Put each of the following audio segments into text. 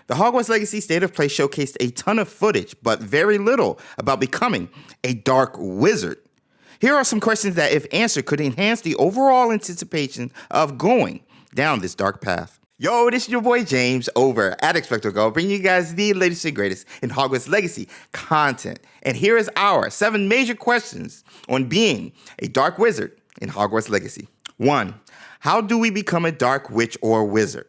The Hogwarts Legacy State of Play showcased a ton of footage, but very little about becoming a Dark Wizard. Here are some questions that, if answered, could enhance the overall anticipation of going down this dark path. Yo, this is your boy James over at XpectoGO, bringing you guys the latest and greatest in Hogwarts Legacy content. And here is our 7 major questions on being a Dark Wizard in Hogwarts Legacy. 1. How do we become a Dark Witch or Wizard?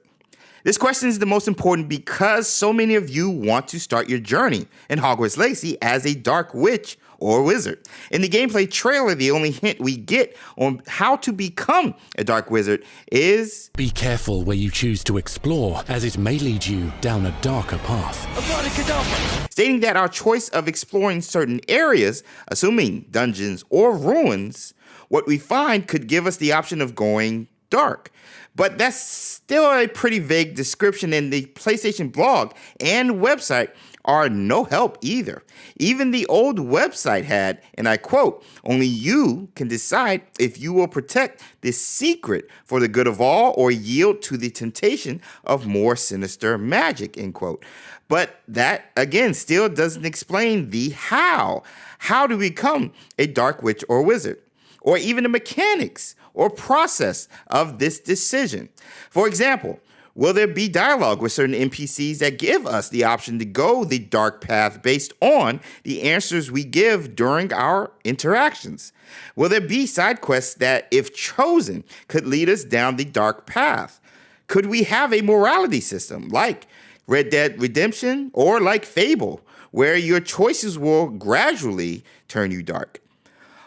This question is the most important because so many of you want to start your journey in Hogwarts Legacy as a Dark Witch or Wizard. In the gameplay trailer, the only hint we get on how to become a Dark Wizard is be careful where you choose to explore, as it may lead you down a darker path. Avada Kedavra! Stating that our choice of exploring certain areas, assuming dungeons or ruins, what we find could give us the option of going dark. But that's still a pretty vague description, and the PlayStation blog and website are no help either. Even the old website had, and I quote, "Only you can decide if you will protect this secret for the good of all or yield to the temptation of more sinister magic," end quote. But that, again, still doesn't explain the how. How to become a Dark Witch or Wizard, or even the mechanics or process of this decision. For example, will there be dialogue with certain NPCs that give us the option to go the dark path based on the answers we give during our interactions? Will there be side quests that, if chosen, could lead us down the dark path? Could we have a morality system like Red Dead Redemption or like Fable, where your choices will gradually turn you dark?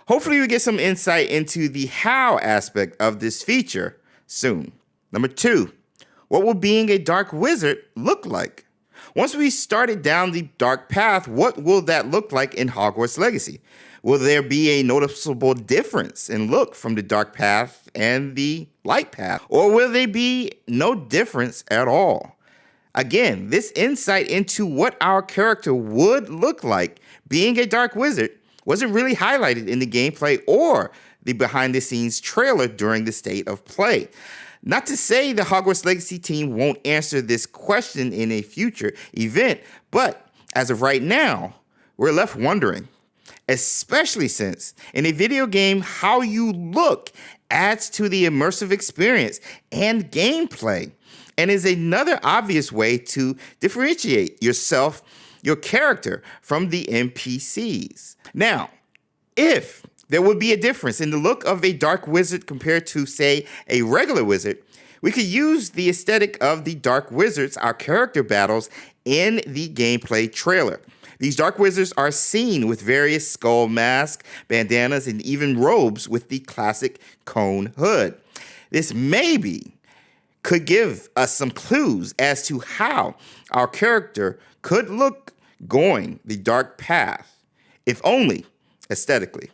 Hopefully we get some insight into the how aspect of this feature soon. Number 2, what will being a Dark Wizard look like? Once we started down the dark path, what will that look like in Hogwarts Legacy? Will there be a noticeable difference in look from the dark path and the light path? Or will there be no difference at all? Again, this insight into what our character would look like being a Dark Wizard wasn't really highlighted in the gameplay or the behind-the-scenes trailer during the State of Play. Not to say the Hogwarts Legacy team won't answer this question in a future event, but as of right now, we're left wondering, especially since in a video game, how you look adds to the immersive experience and gameplay, and is another obvious way to differentiate yourself, your character, from the NPCs. Now, if there would be a difference in the look of a Dark Wizard compared to, say, a regular wizard, we could use the aesthetic of the Dark Wizards, our character battles, in the gameplay trailer. These Dark Wizards are seen with various skull masks, bandanas, and even robes with the classic cone hood. This maybe could give us some clues as to how our character could look going the dark path, if only aesthetically.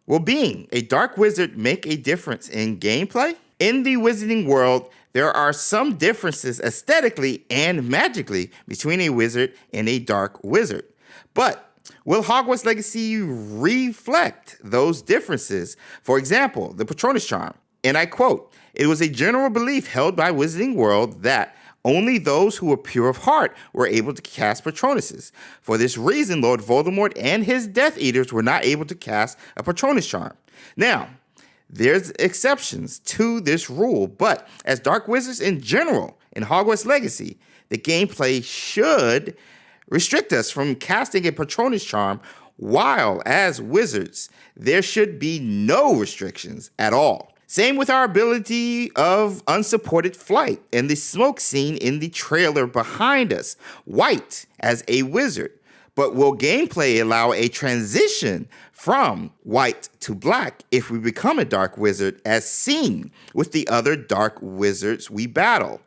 Will being a Dark Wizard make a difference in gameplay? In the wizarding world, there are some differences aesthetically and magically between a wizard and a Dark Wizard. But will Hogwarts Legacy reflect those differences? For example, the Patronus Charm. And I quote, "It was a general belief held by Wizarding World that only those who were pure of heart were able to cast Patronuses. For this reason, Lord Voldemort and his Death Eaters were not able to cast a Patronus Charm." Now, there's exceptions to this rule, but as Dark Wizards in general in Hogwarts Legacy, the gameplay should restrict us from casting a Patronus Charm, while as wizards, there should be no restrictions at all. Same with our ability of unsupported flight and the smoke scene in the trailer behind us, white as a wizard. But will gameplay allow a transition from white to black if we become a Dark Wizard, as seen with the other Dark Wizards we battle?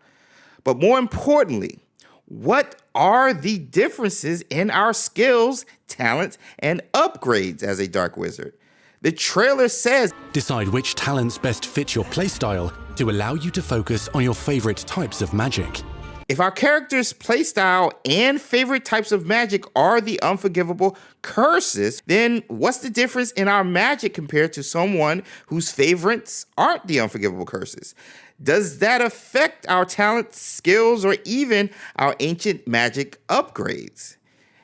But more importantly, what are the differences in our skills, talents, and upgrades as a Dark Wizard? The trailer says, decide which talents best fit your playstyle to allow you to focus on your favorite types of magic. If our character's playstyle and favorite types of magic are the Unforgivable curses, then what's the difference in our magic compared to someone whose favorites aren't the Unforgivable curses? Does that affect our talents, skills, or even our ancient magic upgrades?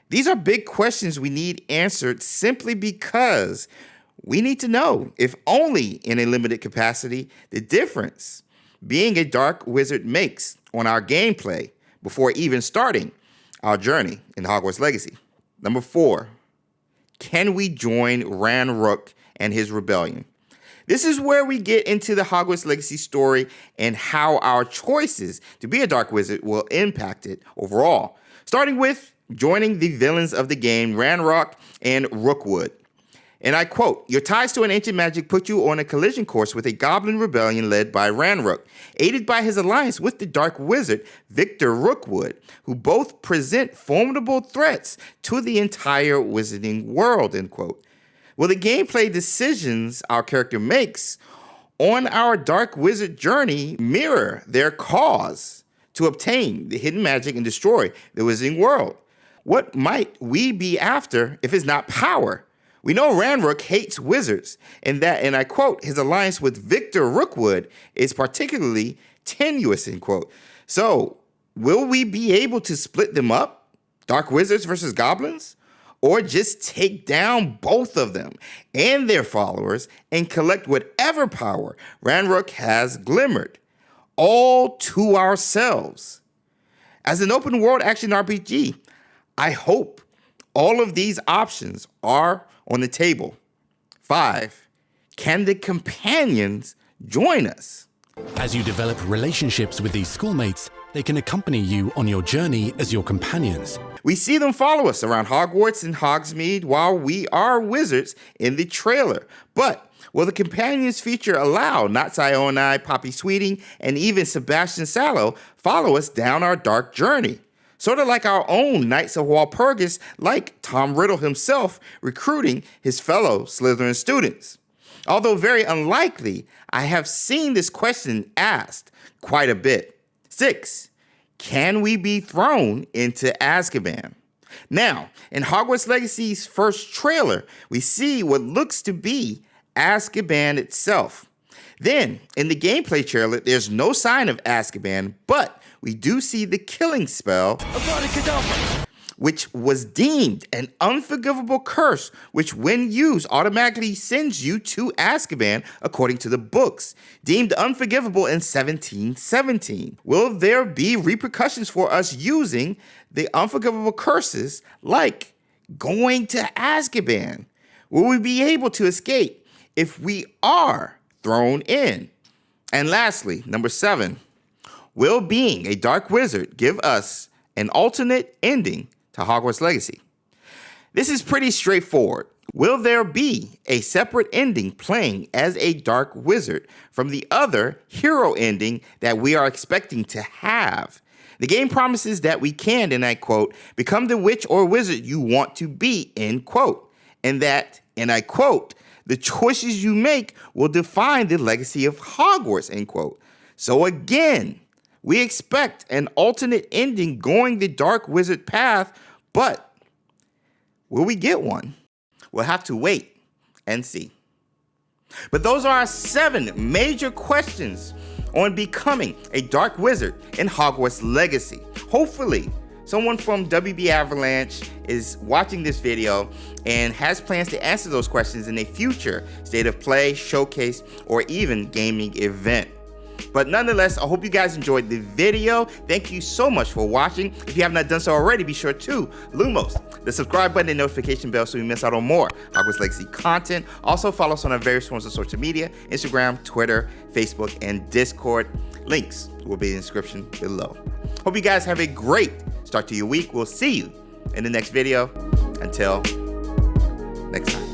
These are big questions we need answered simply because we need to know, if only in a limited capacity, the difference being a dark wizard makes on our gameplay before even starting our journey in Hogwarts Legacy. Number 4, can we join Ranrok and his rebellion? This is where we get into the Hogwarts Legacy story and how our choices to be a dark wizard will impact it overall. Starting with joining the villains of the game, Ranrok and Rookwood. And I quote, "Your ties to an ancient magic put you on a collision course with a goblin rebellion led by Ranrok, aided by his alliance with the dark wizard, Victor Rookwood, who both present formidable threats to the entire wizarding world," end quote. Will the gameplay decisions our character makes on our dark wizard journey mirror their cause to obtain the hidden magic and destroy the wizarding world? What might we be after if it's not power? We know Ranrok hates wizards, and that, and I quote, "his alliance with Victor Rookwood is particularly tenuous," end quote. So, will we be able to split them up? Dark wizards versus goblins? Or just take down both of them and their followers and collect whatever power Ranrok has glimmered, all to ourselves? As an open world action RPG, I hope all of these options are on the table. 5, can the companions join us? As you develop relationships with these schoolmates, they can accompany you on your journey as your companions. We see them follow us around Hogwarts and Hogsmeade while we are wizards in the trailer. But will the companions feature allow Not Iona, Poppy Sweeting, and even Sebastian Sallow follow us down our dark journey? Sort of like our own Knights of Walpurgis, like Tom Riddle himself recruiting his fellow Slytherin students. Although very unlikely, I have seen this question asked quite a bit. 6, can we be thrown into Azkaban? Now, in Hogwarts Legacy's first trailer, we see what looks to be Azkaban itself. Then, in the gameplay trailer, there's no sign of Azkaban, but we do see the killing spell, Avada Kedavra, which was deemed an unforgivable curse, which when used automatically sends you to Azkaban according to the books, deemed unforgivable in 1717. Will there be repercussions for us using the unforgivable curses like going to Azkaban? Will we be able to escape if we are thrown in? And lastly, number 7, will being a dark wizard give us an alternate ending to Hogwarts Legacy? This is pretty straightforward. Will there be a separate ending playing as a dark wizard from the other hero ending that we are expecting to have? The game promises that we can, and I quote, become the witch or wizard you want to be, end quote. And that, and I quote, the choices you make will define the legacy of Hogwarts, end quote. So again, we expect an alternate ending going the dark wizard path, but will we get one? We'll have to wait and see. But those are our 7 major questions on becoming a dark wizard in Hogwarts Legacy. Hopefully, someone from WB Avalanche is watching this video and has plans to answer those questions in a future State of Play, showcase, or even gaming event. But nonetheless, I hope you guys enjoyed the video. Thank you so much for watching. If you have not done so already, be sure to Lumos, the subscribe button and notification bell so you miss out on more Hogwarts Legacy content. Also follow us on our various forms of social media, Instagram, Twitter, Facebook, and Discord. Links will be in the description below. Hope you guys have a great start to your week. We'll see you in the next video. Until next time.